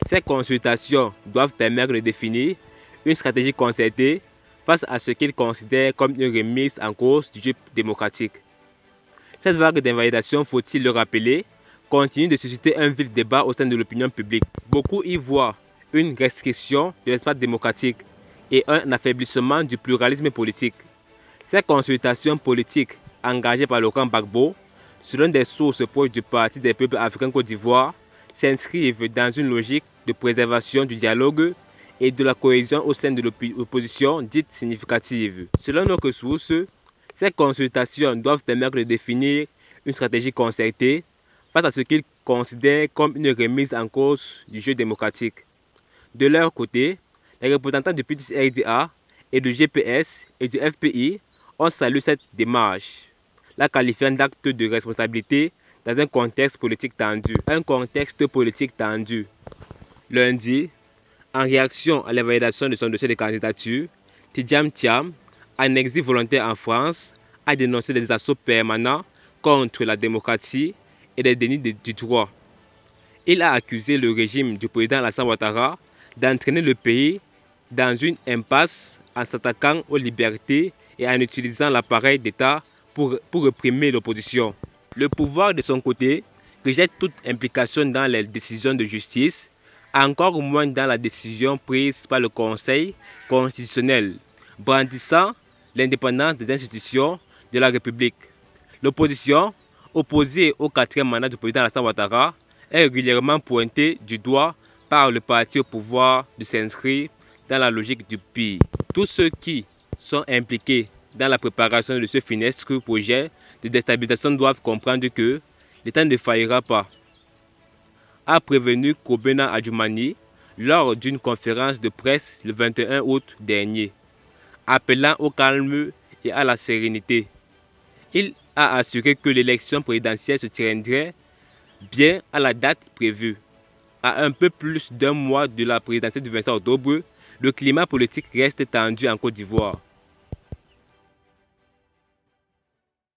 Ces consultations doivent permettre de définir une stratégie concertée face à ce qu'ils considèrent comme une remise en cause du jeu démocratique. Cette vague d'invalidation, faut-il le rappeler, continue de susciter un vif débat au sein de l'opinion publique. Beaucoup y voient une restriction de l'espace démocratique et un affaiblissement du pluralisme politique. Ces consultations politiques engagées par Laurent Gbagbo, selon des sources proches du Parti des peuples africains Côte d'Ivoire, s'inscrivent dans une logique de préservation du dialogue et de la cohésion au sein de l'opposition dite significative. Selon nos sources, ces consultations doivent permettre de définir une stratégie concertée face à ce qu'ils considèrent comme une remise en cause du jeu démocratique. De leur côté, les représentants du PTCRDA et du GPS et du FPI ont salué cette démarche, la qualifiant d'acte de responsabilité dans un contexte politique tendu. Lundi, en réaction à l'évaluation de son dossier de candidature, Tidjam Thiam, en exil volontaire en France, a dénoncé des assauts permanents contre la démocratie et des dénis du droit. Il a accusé le régime du président Alassane Ouattara d'entraîner le pays dans une impasse en s'attaquant aux libertés et en utilisant l'appareil d'État pour réprimer l'opposition. Le pouvoir, de son côté, rejette toute implication dans les décisions de justice, encore moins dans la décision prise par le Conseil constitutionnel, brandissant l'indépendance des institutions de la République. L'opposition, opposée au 4e mandat du président Alassane Ouattara, est régulièrement pointée du doigt par le parti au pouvoir de s'inscrire dans la logique du pire. Tous ceux qui sont impliqués dans la préparation de ce funeste projet de déstabilisation doivent comprendre que l'État ne faillira pas, a prévenu Kobena Adjumani lors d'une conférence de presse le 21 août dernier, appelant au calme et à la sérénité. Il a assuré que l'élection présidentielle se tiendrait bien à la date prévue. À un peu plus d'un mois de la présidentielle du 25 octobre, le climat politique reste tendu en Côte d'Ivoire.